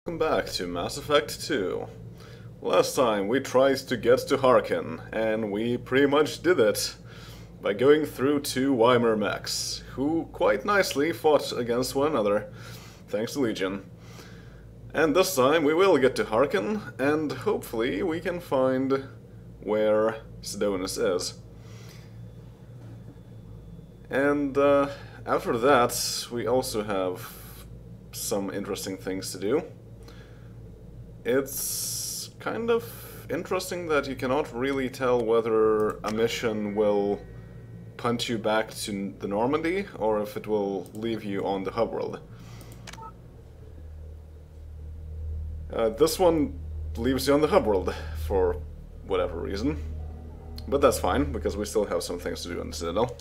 Welcome back to Mass Effect 2. Last time we tried to get to Harkin, and we pretty much did it by going through two Weimar mechs, who quite nicely fought against one another, thanks to Legion. And this time we will get to Harkin, and hopefully we can find where Sidonis is. And after that, we also have some interesting things to do. It's kind of interesting that you cannot really tell whether a mission will punch you back to the Normandy or if it will leave you on the hub world. This one leaves you on the hub world for whatever reason, but that's fine because we still have some things to do in the Citadel.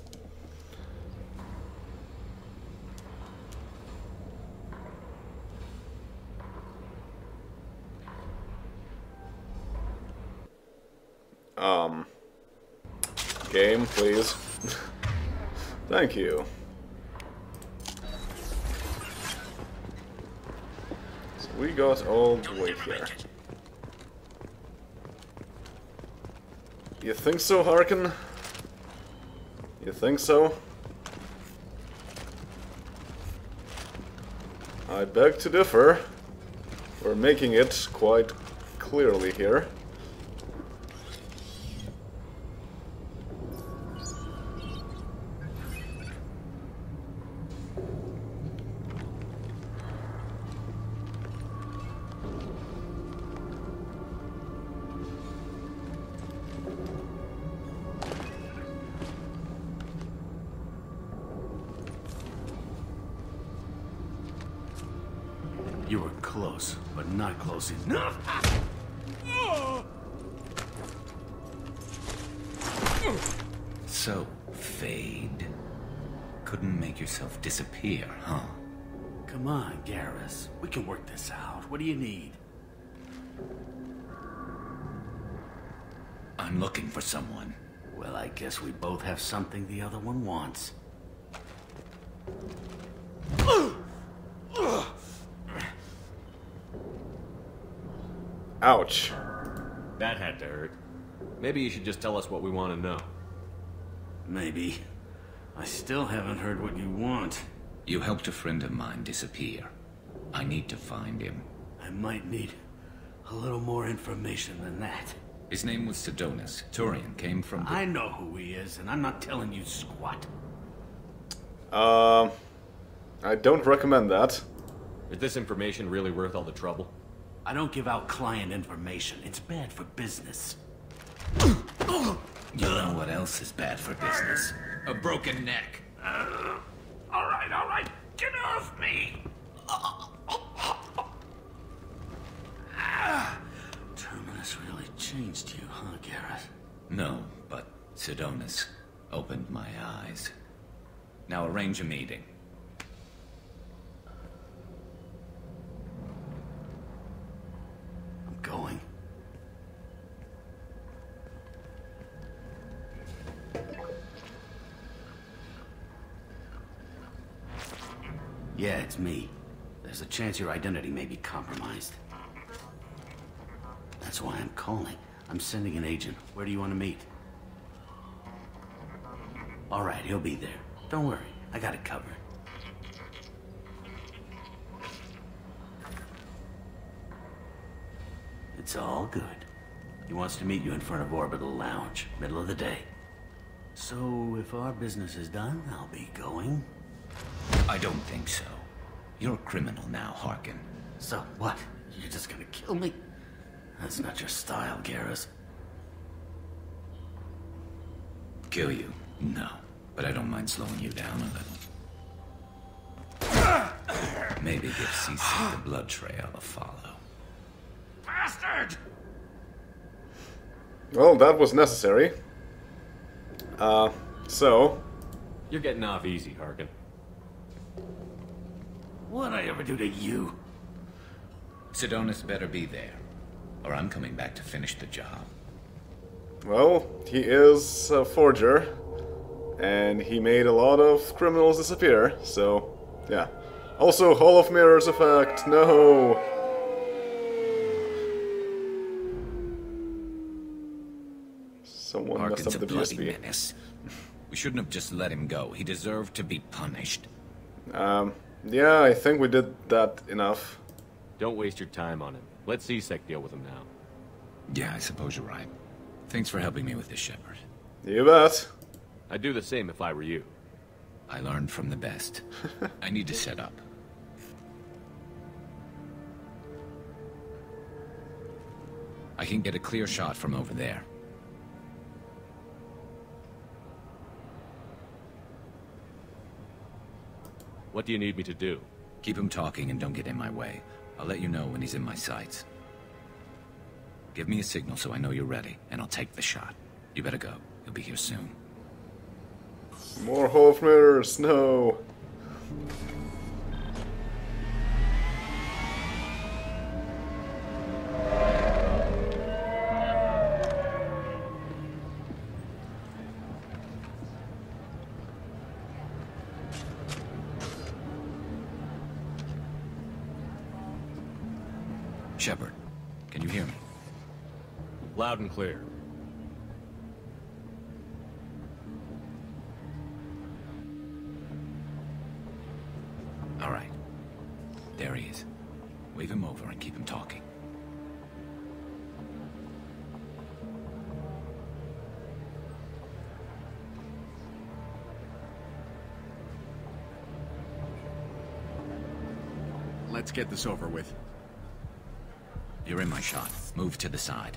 Game, please. Thank you. So we got all the way here. You think so, Harkin? You think so? I beg to differ. We're making it quite clearly here. You were close, but not close enough. So, Fade. Couldn't make yourself disappear, huh? Come on, Garrus. We can work this out. What do you need? I'm looking for someone. Well, I guess we both have something the other one wants. Ouch. That had to hurt. Maybe you should just tell us what we want to know. Maybe. I still haven't heard what you want. You helped a friend of mine disappear. I need to find him. I might need a little more information than that. His name was Sidonis. Turian came from the... I know who he is, and I'm not telling you squat. I don't recommend that. Is this information really worth all the trouble? I don't give out client information. It's bad for business. You know what else is bad for business? A broken neck. All right. Get off me! Terminus really changed you, huh, Garrett? No, but Sidonis opened my eyes. Now arrange a meeting. I'm going. Yeah, it's me. There's a chance your identity may be compromised. That's why I'm calling. I'm sending an agent. Where do you want to meet? All right, he'll be there. Don't worry, I got it covered. It's all good. He wants to meet you in front of Orbital Lounge, middle of the day. So, if our business is done, I'll be going. I don't think so. You're a criminal now, Harkin. So, what? You're just gonna kill me? That's not your style, Garrus. Kill you? No. But I don't mind slowing you down a little. Maybe give CC the blood trail a follow. Bastard! Well, that was necessary. So... You're getting off easy, Harkin. What'd I ever do to you? Sidonis better be there, or I'm coming back to finish the job. Well, he is a forger, and he made a lot of criminals disappear, so, yeah. Also, Hall of Mirrors effect, no! messed up Harkin's a the bloody VSP. menace. We shouldn't have just let him go. He deserved to be punished. Yeah, I think we did that enough. Don't waste your time on him. Let C-Sec deal with him now. Yeah, I suppose you're right. Thanks for helping me with this, Shepard. You bet. I'd do the same if I were you. I learned from the best. I need to set up. I can get a clear shot from over there. What do you need me to do? Keep him talking and don't get in my way. I'll let you know when he's in my sights. Give me a signal so I know you're ready, and I'll take the shot. You better go. He'll be here soon. More Hofmers, no. Shepard, can you hear me? Loud and clear. All right. There he is. Wave him over and keep him talking. Let's get this over with. You're in my shot. Move to the side.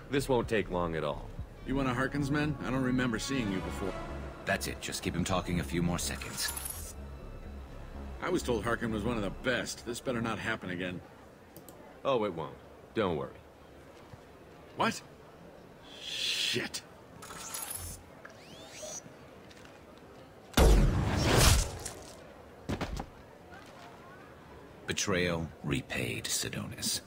This won't take long at all. You one of Harkin's men? I don't remember seeing you before. That's it. Just keep him talking a few more seconds. I was told Harkin was one of the best. This better not happen again. Oh, it won't. Don't worry. What? Shit. Betrayal repaid, Sidonis.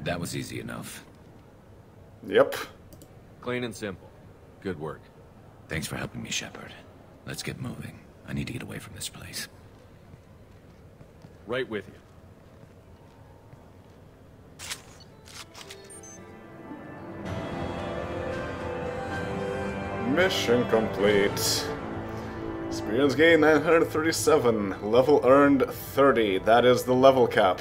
That was easy enough. Yep. Clean and simple. Good work. Thanks for helping me, Shepard. Let's get moving. I need to get away from this place. Right with you. Mission complete. Experience gain 937. Level earned 30. That is the level cap.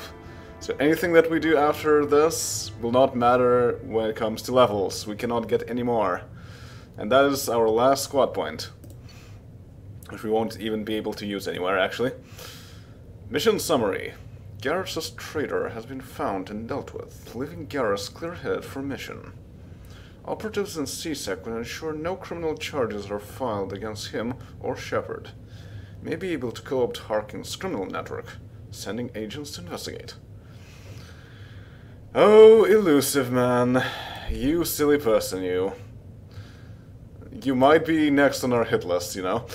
So anything that we do after this will not matter when it comes to levels. We cannot get any more. And that is our last squad point. Which we won't even be able to use anywhere, actually. Mission summary. Garrus' traitor has been found and dealt with, leaving Garrus clear-headed for mission. Operatives in C-Sec will ensure no criminal charges are filed against him or Shepard. May be able to co-opt Harkin's criminal network, sending agents to investigate. Oh, elusive man. You silly person, you. You might be next on our hit list, you know?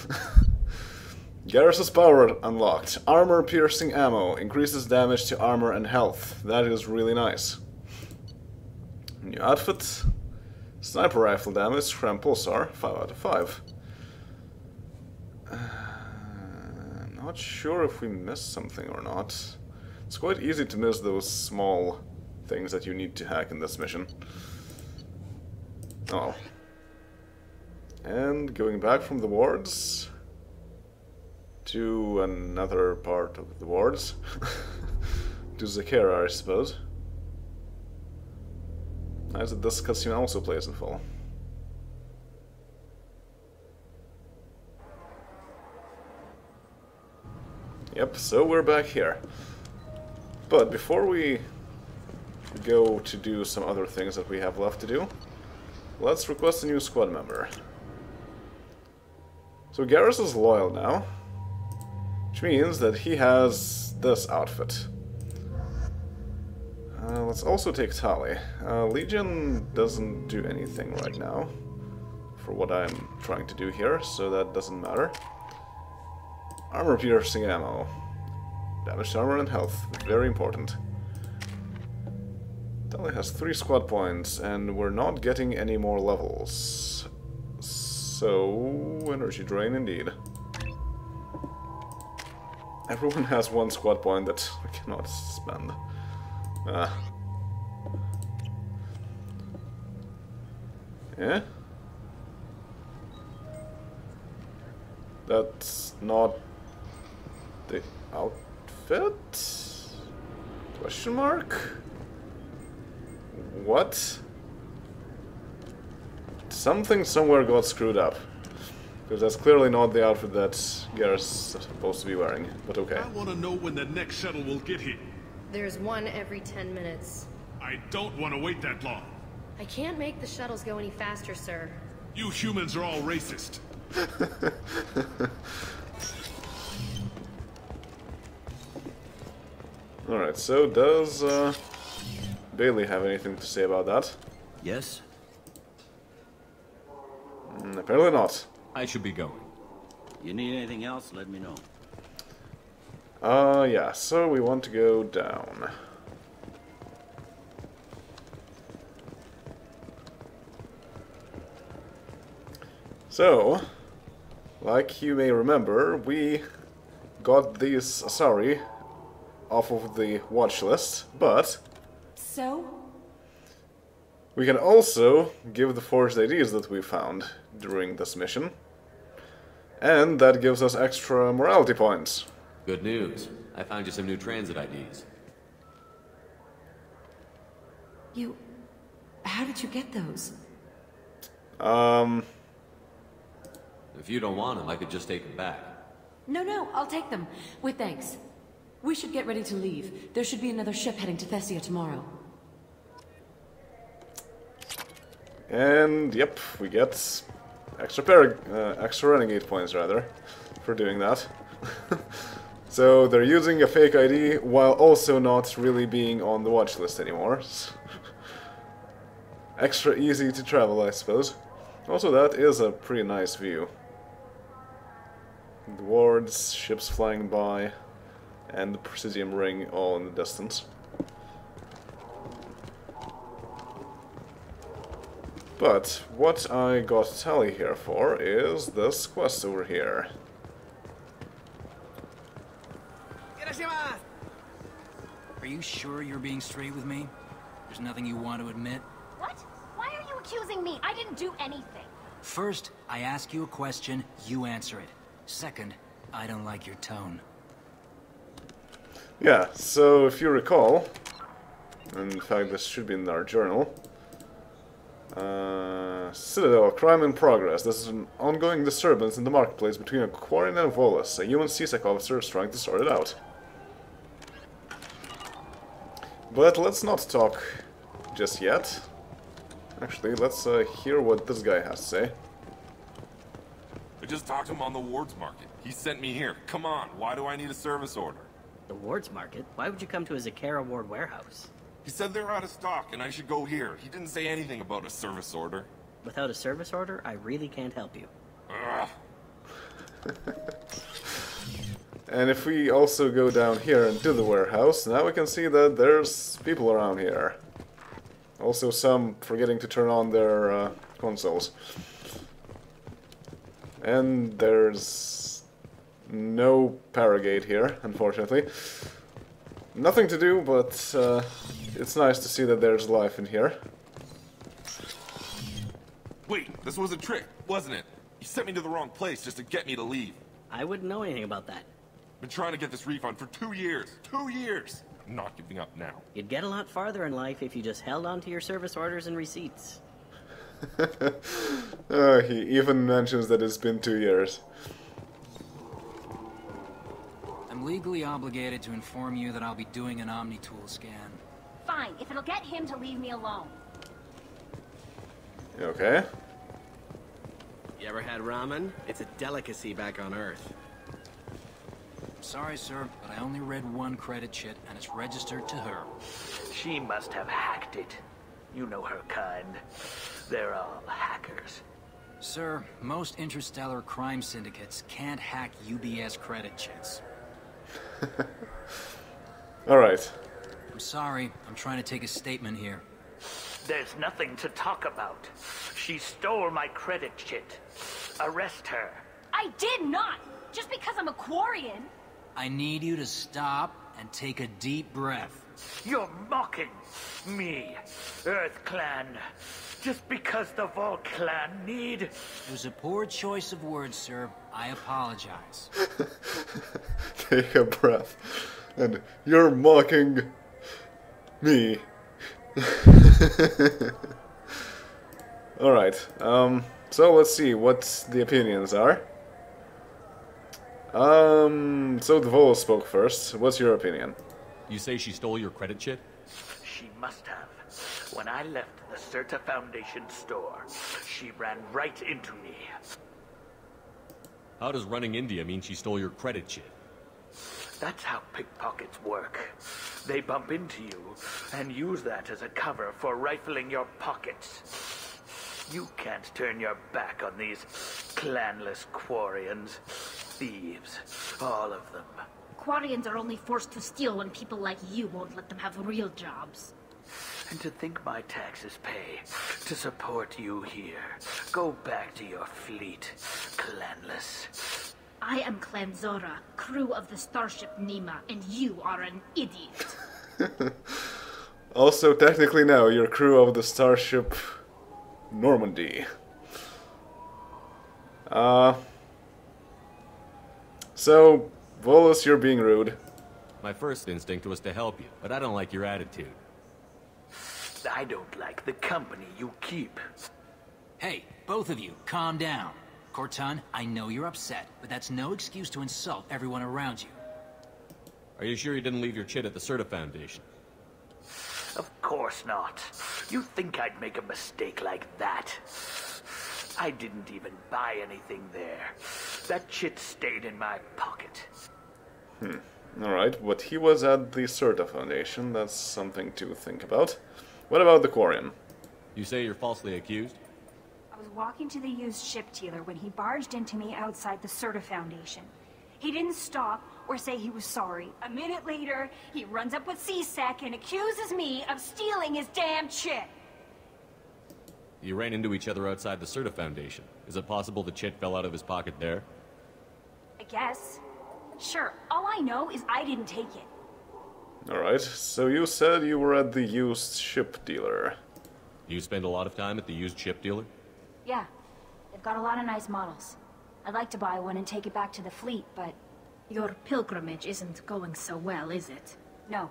Garrus' power unlocked. Armor-piercing ammo. Increases damage to armor and health. That is really nice. New outfit. Sniper rifle damage, Scram Pulsar, 5 out of 5. Not sure if we missed something or not. It's quite easy to miss those small things that you need to hack in this mission. Oh. And going back from the wards to another part of the wards. To Zakera, I suppose. Nice that this cutscene also plays in full. Yep, so we're back here. But before we go to do some other things that we have left to do, let's request a new squad member. So Garrus is loyal now, which means that he has this outfit. Let's also take Tali. Legion doesn't do anything right now for what I'm trying to do here, so that doesn't matter. Armor-piercing ammo. Damage to armor and health. Very important. Tali has 3 squad points, and we're not getting any more levels. So, energy drain indeed. Everyone has one squad point that I cannot spend. Yeah? That's not the outfit? Question mark? What? Something somewhere got screwed up. Because that's clearly not the outfit that Garrett's supposed to be wearing, but okay. I want to know when the next shuttle will get here. There's one every 10 minutes. I don't want to wait that long. I can't make the shuttles go any faster, sir. You humans are all racist. Alright, so does Bailey have anything to say about that? Yes? Apparently not. I should be going. You need anything else, let me know. Yeah, so we want to go down. So, like you may remember, we got these Asari off of the watch list, but So? we can also give the forged IDs that we found during this mission, and that gives us extra morality points. Good news. I found you some new transit IDs. How did you get those? If you don't want them, I could just take them back. No, I'll take them. With thanks. We should get ready to leave. There should be another ship heading to Thessia tomorrow. And yep, we get extra renegade points rather for doing that. So they're using a fake ID while also not really being on the watch list anymore. Extra easy to travel, I suppose. Also, that is a pretty nice view. The wards, ships flying by, and the Presidium Ring all in the distance. But what I got Tally here for is this quest over here. Are you sure you're being straight with me? There's nothing you want to admit? What? Why are you accusing me? I didn't do anything. First, I ask you a question, you answer it. Second, I don't like your tone. Yeah, so if you recall, and in fact this should be in our journal, Citadel, crime in progress. This is an ongoing disturbance in the marketplace between a Quarian and Volus. A human CSEC officer is trying to sort it out. But let's not talk just yet. Actually, let's hear what this guy has to say. I just talked to him on the wards market. He sent me here. Come on, why do I need a service order? The wards market? Why would you come to a Zakara ward warehouse? He said they're out of stock and I should go here. He didn't say anything about a service order. Without a service order, I really can't help you. And if we also go down here into the warehouse, now we can see that there's people around here. Also some forgetting to turn on their consoles. And there's no Paragate here, unfortunately. Nothing to do, but it's nice to see that there's life in here. Wait, this was a trick, wasn't it? You sent me to the wrong place just to get me to leave. I wouldn't know anything about that. Been trying to get this refund for 2 years. 2 years! I'm not giving up now. You'd get a lot farther in life if you just held on to your service orders and receipts. He even mentions that it's been 2 years. I'm legally obligated to inform you that I'll be doing an Omni-Tool scan. Fine, if it'll get him to leave me alone. Okay. You ever had ramen? It's a delicacy back on Earth. Sorry, sir, but I only read one credit chit, and it's registered to her. She must have hacked it. You know her kind. They're all hackers. Sir, most interstellar crime syndicates can't hack UBS credit chits. Alright. I'm sorry, I'm trying to take a statement here. There's nothing to talk about. She stole my credit chit. Arrest her. I did not! Just because I'm a Quarian! I need you to stop and take a deep breath. You're mocking me, Earth Clan, just because the Vol Clan need... It was a poor choice of words, sir. I apologize. Take a breath. And you're mocking me. Alright, so let's see what the opinions are. So the Vol spoke first. What's your opinion? You say she stole your credit chit? She must have. When I left the Certa Foundation store, she ran right into me. How does running India mean she stole your credit chit? That's how pickpockets work. They bump into you and use that as a cover for rifling your pockets. You can't turn your back on these clanless Quarians. Thieves, all of them. Quarians are only forced to steal when people like you won't let them have real jobs. And to think my taxes pay to support you here. Go back to your fleet, clanless. I am Clan Zora, crew of the starship Nima, and you are an idiot. Also, technically now, you're crew of the starship Normandy. So, Volus, you're being rude. My first instinct was to help you, but I don't like your attitude. I don't like the company you keep. Hey, both of you, calm down. Corton, I know you're upset, but that's no excuse to insult everyone around you. Are you sure you didn't leave your chit at the Certa Foundation? Of course not. You think I'd make a mistake like that? I didn't even buy anything there. That chit stayed in my pocket. Alright, but he was at the Certa Foundation. That's something to think about. What about the Quarian? You say you're falsely accused? I was walking to the used ship dealer when he barged into me outside the Certa Foundation. He didn't stop or say he was sorry. A minute later, he runs up with C-Sec and accuses me of stealing his damn chit. You ran into each other outside the Certa Foundation. Is it possible the chit fell out of his pocket there? I guess. Sure, all I know is I didn't take it. Alright, so you said you were at the used ship dealer. You spend a lot of time at the used ship dealer? Yeah, they've got a lot of nice models. I'd like to buy one and take it back to the fleet, but... Your pilgrimage isn't going so well, is it? No,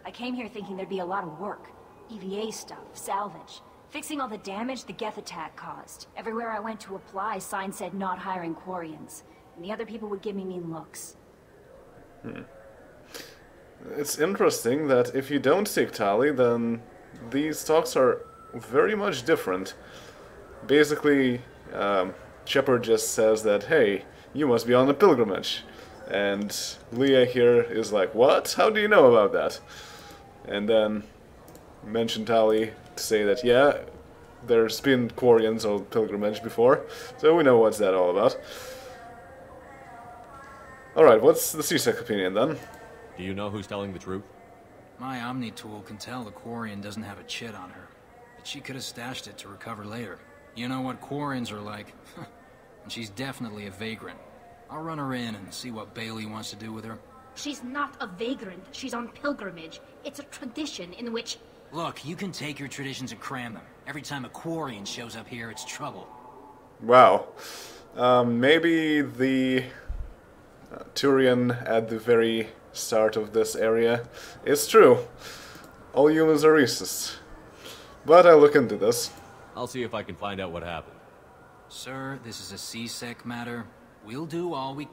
I came here thinking there'd be a lot of work. EVA stuff, salvage, fixing all the damage the Geth attack caused. Everywhere I went to apply, signs said not hiring Quarians. And the other people would give me mean looks. It's interesting that if you don't take Tali, then these talks are very much different. Basically, Shepard just says that, hey, you must be on a pilgrimage. And Leah here is like, what? How do you know about that? And then mention Tali to say that, yeah, there's been Quarians on pilgrimage before, so we know what's that all about. Alright, what's the C-Sec opinion then? Do you know who's telling the truth? My Omni tool can tell the Quarian doesn't have a chit on her, but she could have stashed it to recover later. You know what Quarians are like. And she's definitely a vagrant. I'll run her in and see what Bailey wants to do with her. She's not a vagrant. She's on pilgrimage. It's a tradition in which... Look, you can take your traditions and cram them. Every time a Quarian shows up here, it's trouble. Wow. Maybe the Turian at the very start of this area is true. All humans are racist. But I'll look into this. I'll see if I can find out what happened. Sir, this is a C-Sec matter. We'll do all we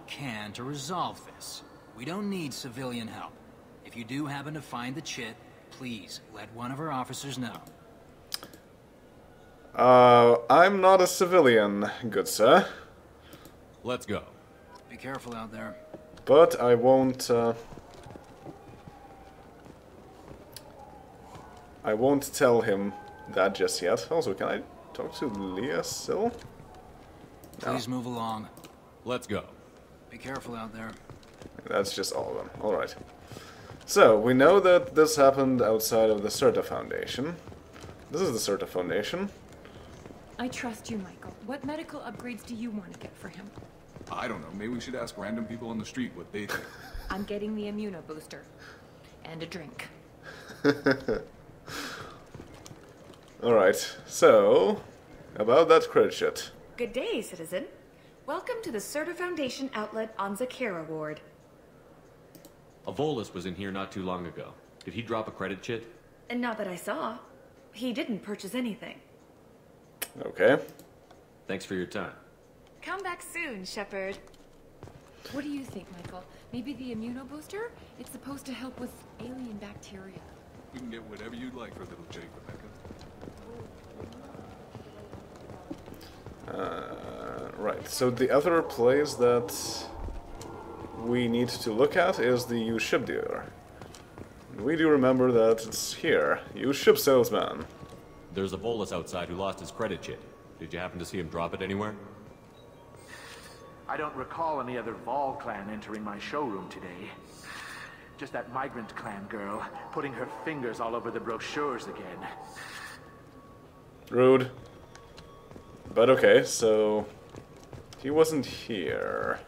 can to resolve this. We don't need civilian help. If you do happen to find the chit, please let one of our officers know. I'm not a civilian, good sir. Let's go. Be careful out there. But I won't tell him that just yet. Also, can I talk to Leah still? Please move along. Let's go. Be careful out there. That's just all of them. Alright. So, we know that this happened outside of the Certa Foundation. This is the Certa Foundation. I trust you, Michael. What medical upgrades do you want to get for him? I don't know. Maybe we should ask random people on the street what they think. I'm getting the immuno booster. And a drink. Alright, so... about that credit shit. Good day, citizen. Welcome to the Certa Foundation outlet on Zakera Ward. A Volus was in here not too long ago. Did he drop a credit chit? And not that I saw. He didn't purchase anything. Okay. Thanks for your time. Come back soon, Shepard. What do you think, Michael? Maybe the immuno booster? It's supposed to help with alien bacteria. We can get whatever you'd like for little Jake, Rebecca. Right, so the other place that we need to look at is the used ship dealer. We do remember that it's here. Used ship salesman. There's a Volus outside who lost his credit chit. Did you happen to see him drop it anywhere? I don't recall any other Vol clan entering my showroom today. Just that migrant clan girl putting her fingers all over the brochures again. Rude. But okay, so... he wasn't here.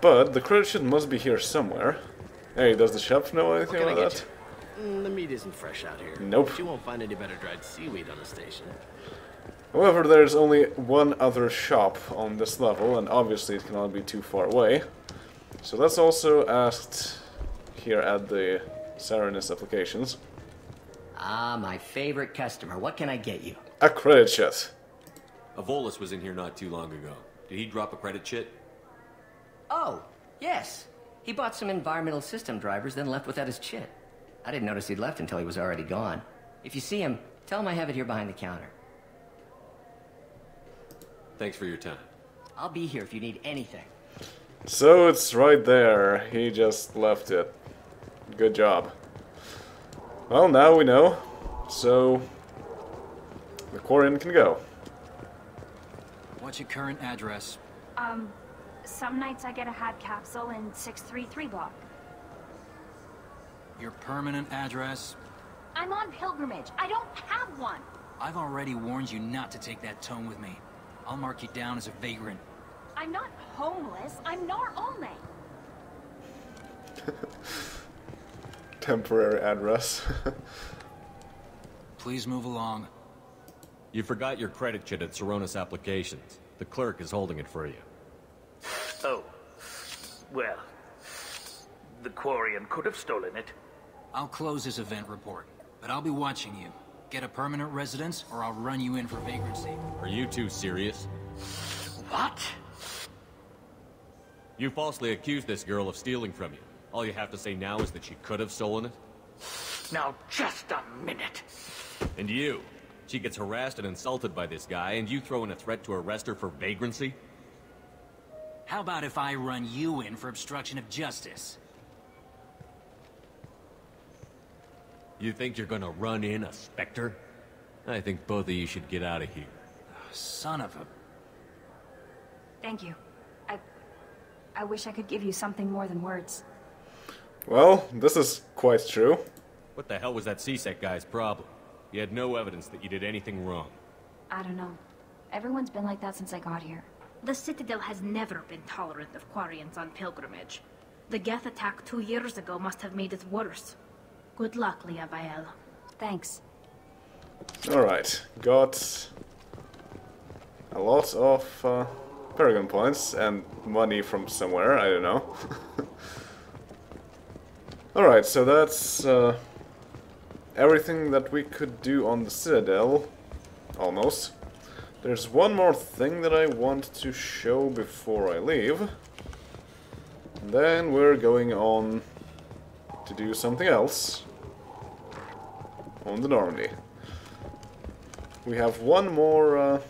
But the credit sheet must be here somewhere. Hey, does the chef know anything about that? The meat isn't fresh out here. Nope. But you won't find any better dried seaweed on the station. However, there's only one other shop on this level, and obviously it cannot be too far away. So that's also asked here at the Sidonis applications. Ah, my favorite customer. What can I get you? A credit chit. A Volus was in here not too long ago. Did he drop a credit chit? Oh, yes. He bought some environmental system drivers, then left without his chit. I didn't notice he'd left until he was already gone. If you see him, tell him I have it here behind the counter. Thanks for your time. I'll be here if you need anything. So it's right there. He just left it. Good job. Well, now we know. So the Quarian can go. What's your current address? Some nights I get a hat capsule in 633 block. Your permanent address? I'm on pilgrimage. I don't have one. I've already warned you not to take that tone with me. I'll mark you down as a vagrant. I'm not homeless. I'm nor only. Temporary address. Please move along. You forgot your credit chit at Sidonis Applications. The clerk is holding it for you. Oh. Well, the Quarian could have stolen it. I'll close this event report, but I'll be watching you. Get a permanent residence, or I'll run you in for vagrancy. Are you two serious? What? You falsely accused this girl of stealing from you. All you have to say now is that she could have stolen it? Now, just a minute. And you? She gets harassed and insulted by this guy, and you throw in a threat to arrest her for vagrancy? How about if I run you in for obstruction of justice? You think you're gonna run in a Spectre? I think both of you should get out of here. Son of a... Thank you. I wish I could give you something more than words. Well, this is quite true. What the hell was that CSEC guy's problem? You had no evidence that you did anything wrong. I don't know. Everyone's been like that since I got here. The Citadel has never been tolerant of Quarians on pilgrimage. The Geth attack 2 years ago must have made it worse. Good luck, Liavael. Thanks. Alright, got a lot of Paragon points and money from somewhere, I don't know. Alright, so that's everything that we could do on the Citadel, almost. There's one more thing that I want to show before I leave. And then we're going on to do something else on the Normandy. We have one more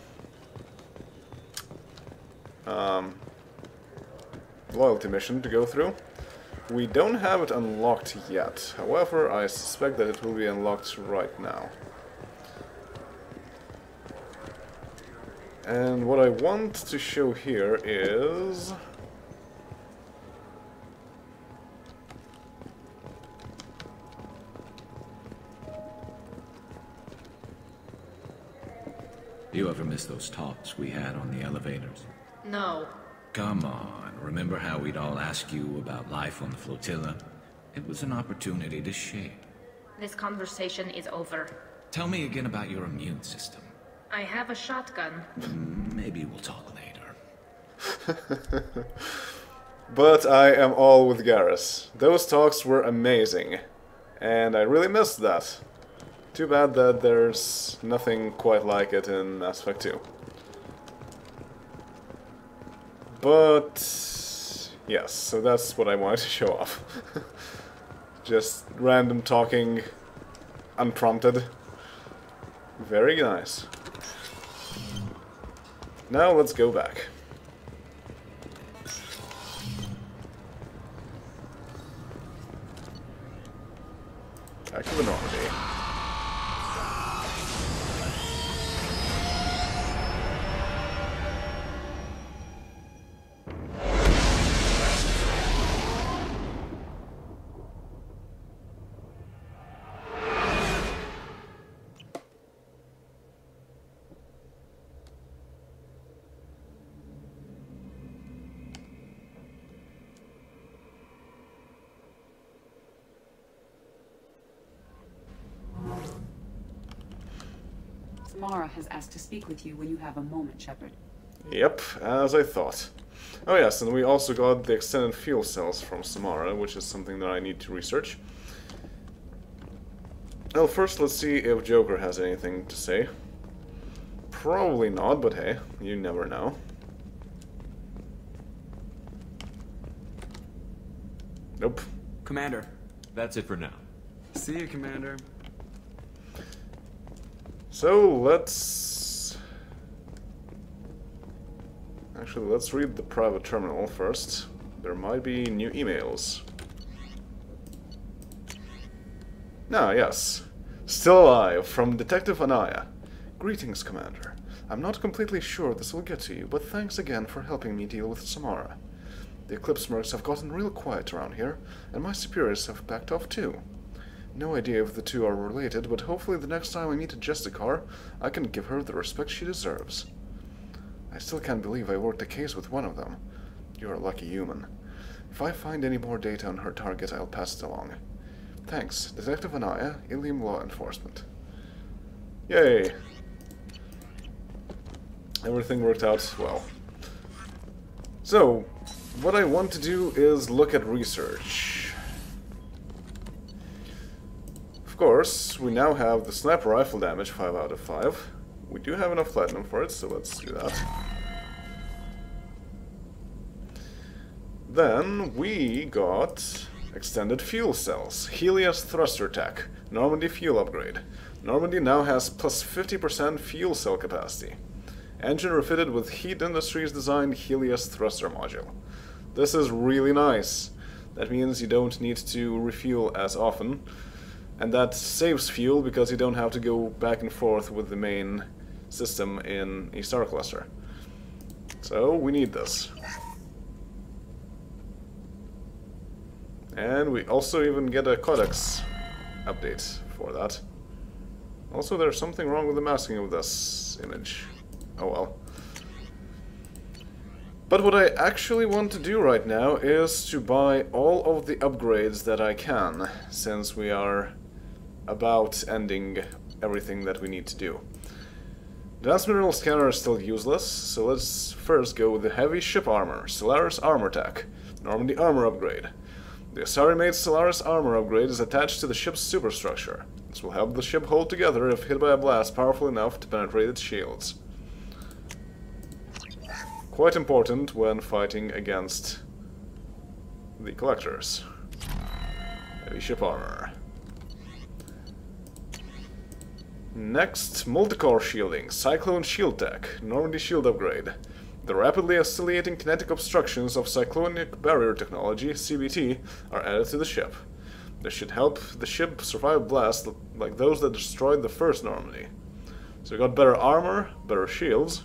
loyalty mission to go through. We don't have it unlocked yet. However, I suspect that it will be unlocked right now. And what I want to show here is... Do you ever miss those talks we had on the elevators? No. Come on, remember how we'd all ask you about life on the flotilla? It was an opportunity to share. This conversation is over. Tell me again about your immune system. I have a shotgun. Maybe we'll talk later. But I am all with Garrus. Those talks were amazing, and I really missed that. Too bad that there's nothing quite like it in Mass Effect 2. But yes, so that's what I wanted to show off. Just random talking, unprompted. Very nice. Now let's go back. Back to the Normandy. Samara has asked to speak with you when you have a moment, Shepard. Yep, as I thought. Oh yes, and we also got the extended fuel cells from Samara, which is something that I need to research. Well, first let's see if Joker has anything to say. Probably not, but hey, you never know. Nope. Commander. That's it for now. See you, Commander. So let's read the private terminal first. There might be new emails. Ah, yes. Still alive, from Detective Anaya. Greetings, Commander. I'm not completely sure this will get to you, but thanks again for helping me deal with Samara. The Eclipse mercs have gotten real quiet around here, and my superiors have backed off too. No idea if the two are related, but hopefully the next time I meet a Justicar, I can give her the respect she deserves. I still can't believe I worked a case with one of them. You're a lucky human. If I find any more data on her target, I'll pass it along. Thanks, Detective Anaya, Ilium Law Enforcement. Yay! Everything worked out well. So, what I want to do is look at research. Of course, we now have the sniper rifle damage 5 out of 5. We do have enough platinum for it, so let's do that. Then we got extended fuel cells, Helios thruster tech, Normandy fuel upgrade. Normandy now has plus 50% fuel cell capacity. Engine refitted with Heat Industries designed Helios thruster module. This is really nice. That means you don't need to refuel as often. And that saves fuel because you don't have to go back and forth with the main system in a star cluster. So we need this. And we also even get a codex update for that. Also, there's something wrong with the masking of this image. Oh well. But what I actually want to do right now is to buy all of the upgrades that I can, since we are about ending everything that we need to do. Advanced Mineral Scanner is still useless, so let's first go with the Heavy Ship Armor, Solaris Armor Tech, Normandy Armor Upgrade. The Asari-made Solaris Armor Upgrade is attached to the ship's superstructure. This will help the ship hold together if hit by a blast powerful enough to penetrate its shields. Quite important when fighting against the Collectors. Heavy Ship Armor. Next, Multicore Shielding, Cyclone Shield Tech, Normandy Shield Upgrade. The rapidly oscillating kinetic obstructions of Cyclonic Barrier Technology, CBT, are added to the ship. This should help the ship survive blasts like those that destroyed the first Normandy. So we got better armor, better shields.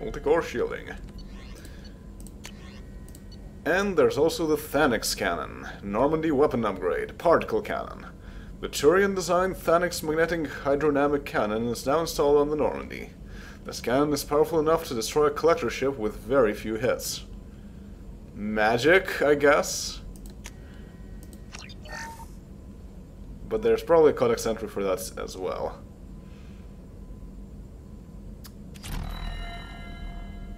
Multicore Shielding. And there's also the Thanix cannon, Normandy weapon upgrade, particle cannon. The Turian-designed Thanix magnetic hydrodynamic cannon is now installed on the Normandy. This cannon is powerful enough to destroy a collector ship with very few hits. Magic, I guess? But there's probably a codex entry for that as well.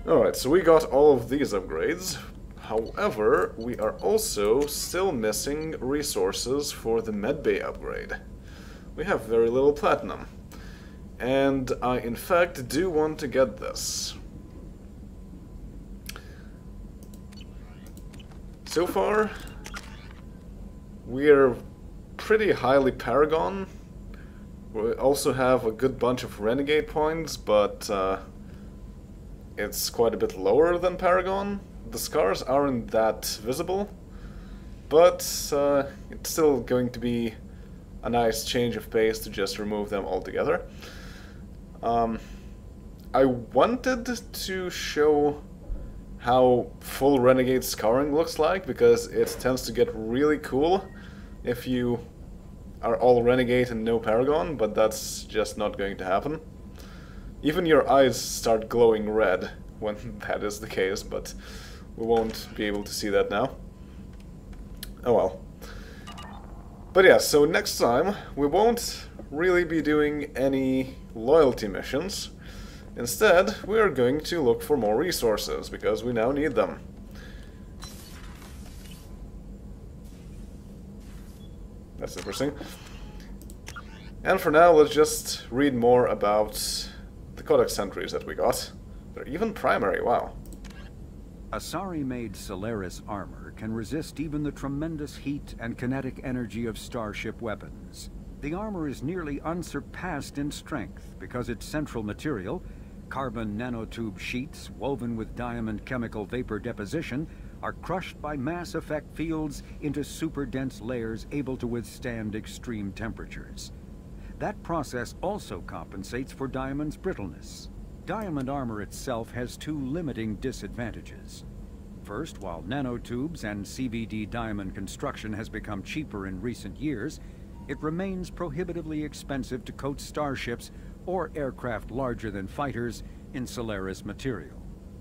Alright, so we got all of these upgrades. However, we are also still missing resources for the medbay upgrade. We have very little platinum. And I, in fact, do want to get this. So far, we're pretty highly Paragon. We also have a good bunch of Renegade points, but it's quite a bit lower than Paragon. The scars aren't that visible, but it's still going to be a nice change of pace to just remove them altogether. I wanted to show how full Renegade scarring looks like, because it tends to get really cool if you are all Renegade and no Paragon, but that's just not going to happen. Even your eyes start glowing red when that is the case, but we won't be able to see that now. Oh well. But yeah, so next time we won't really be doing any loyalty missions. Instead, we are going to look for more resources, because we now need them. That's interesting. And for now, let's just read more about the codex entries that we got. They're even primary, wow. Asari-made Solaris armor can resist even the tremendous heat and kinetic energy of starship weapons. The armor is nearly unsurpassed in strength because its central material, carbon nanotube sheets woven with diamond chemical vapor deposition, are crushed by mass effect fields into super dense layers able to withstand extreme temperatures. That process also compensates for diamond's brittleness. Diamond armor itself has two limiting disadvantages. First, while nanotubes and CVD diamond construction has become cheaper in recent years, it remains prohibitively expensive to coat starships or aircraft larger than fighters in Solaris material.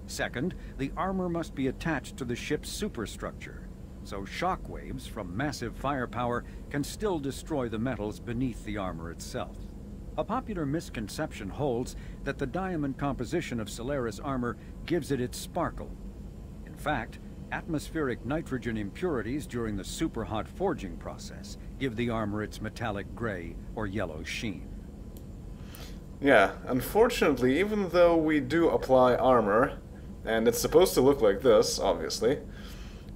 Second, the armor must be attached to the ship's superstructure, so shockwaves from massive firepower can still destroy the metals beneath the armor itself. A popular misconception holds that the diamond composition of Solaris armor gives it its sparkle. In fact, atmospheric nitrogen impurities during the superhot forging process give the armor its metallic gray or yellow sheen. Yeah, unfortunately, even though we do apply armor, and it's supposed to look like this, obviously,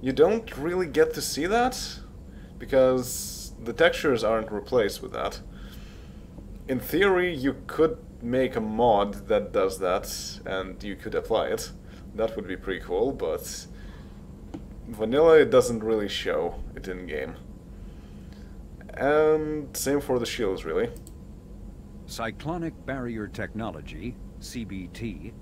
you don't really get to see that, because the textures aren't replaced with that. In theory, you could make a mod that does that, and you could apply it. That would be pretty cool, but vanilla, it doesn't really show it in-game. And same for the shields, really. Cyclonic barrier technology, CBT,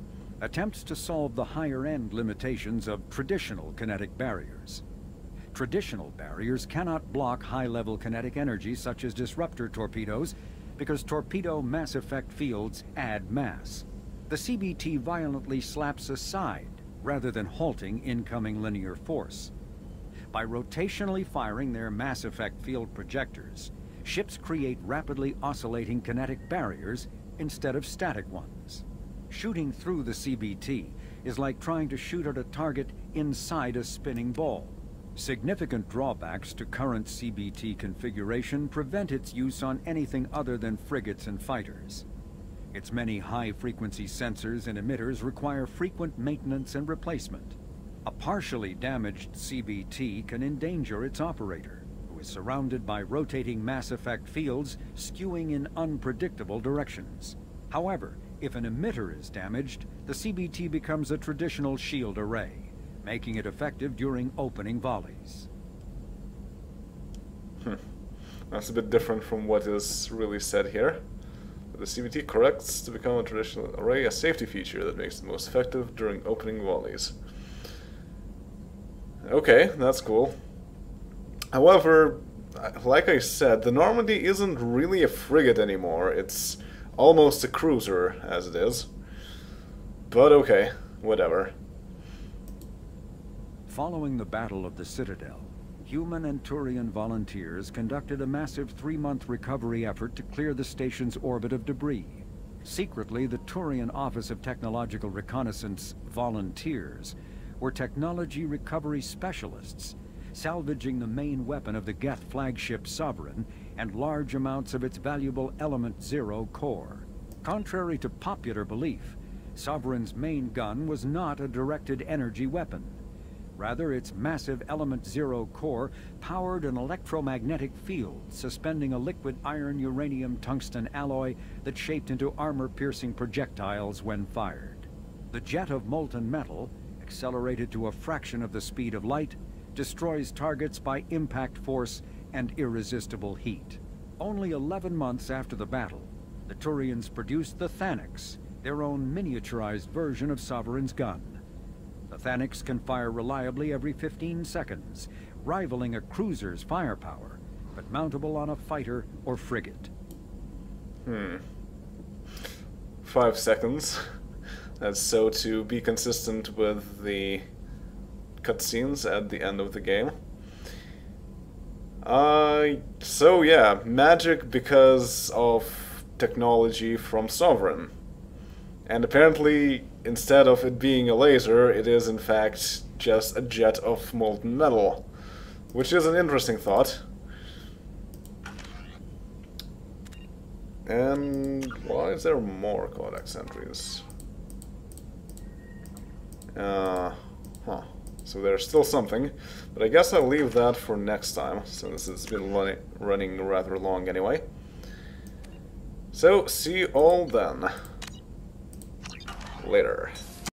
attempts to solve the higher-end limitations of traditional kinetic barriers. Traditional barriers cannot block high-level kinetic energy such as disruptor torpedoes because torpedo mass effect fields add mass. The CBT violently slaps aside rather than halting incoming linear force. By rotationally firing their mass effect field projectors, ships create rapidly oscillating kinetic barriers instead of static ones. Shooting through the CBT is like trying to shoot at a target inside a spinning ball. Significant drawbacks to current CBT configuration prevent its use on anything other than frigates and fighters. Its many high-frequency sensors and emitters require frequent maintenance and replacement. A partially damaged CBT can endanger its operator, who is surrounded by rotating mass effect fields skewing in unpredictable directions. However, if an emitter is damaged, the CBT becomes a traditional shield array, making it effective during opening volleys. That's a bit different from what is really said here. The CBT corrects to become a traditional array, a safety feature that makes it most effective during opening volleys. Okay, that's cool. However, like I said, the Normandy isn't really a frigate anymore. It's almost a cruiser, as it is. But okay, whatever. Following the Battle of the Citadel, human and Turian volunteers conducted a massive 3-month recovery effort to clear the station's orbit of debris. Secretly, the Turian Office of Technological Reconnaissance volunteers were technology recovery specialists, salvaging the main weapon of the Geth flagship Sovereign and large amounts of its valuable Element Zero core. Contrary to popular belief, Sovereign's main gun was not a directed energy weapon. Rather, its massive Element Zero core powered an electromagnetic field suspending a liquid iron-uranium-tungsten alloy that shaped into armor-piercing projectiles when fired. The jet of molten metal, accelerated to a fraction of the speed of light, destroys targets by impact force and irresistible heat. Only 11 months after the battle, the Turians produced the Thanix, their own miniaturized version of Sovereign's gun. The Thanix can fire reliably every 15 seconds, rivaling a cruiser's firepower, but mountable on a fighter or frigate. 5 seconds. That's so to be consistent with the cutscenes at the end of the game. So yeah, magic because of technology from Sovereign. And apparently, instead of it being a laser, it is in fact just a jet of molten metal. Which is an interesting thought. And why is there more codex entries? So there's still something, but I guess I'll leave that for next time, since it's been running rather long anyway. So, see you all then. Later.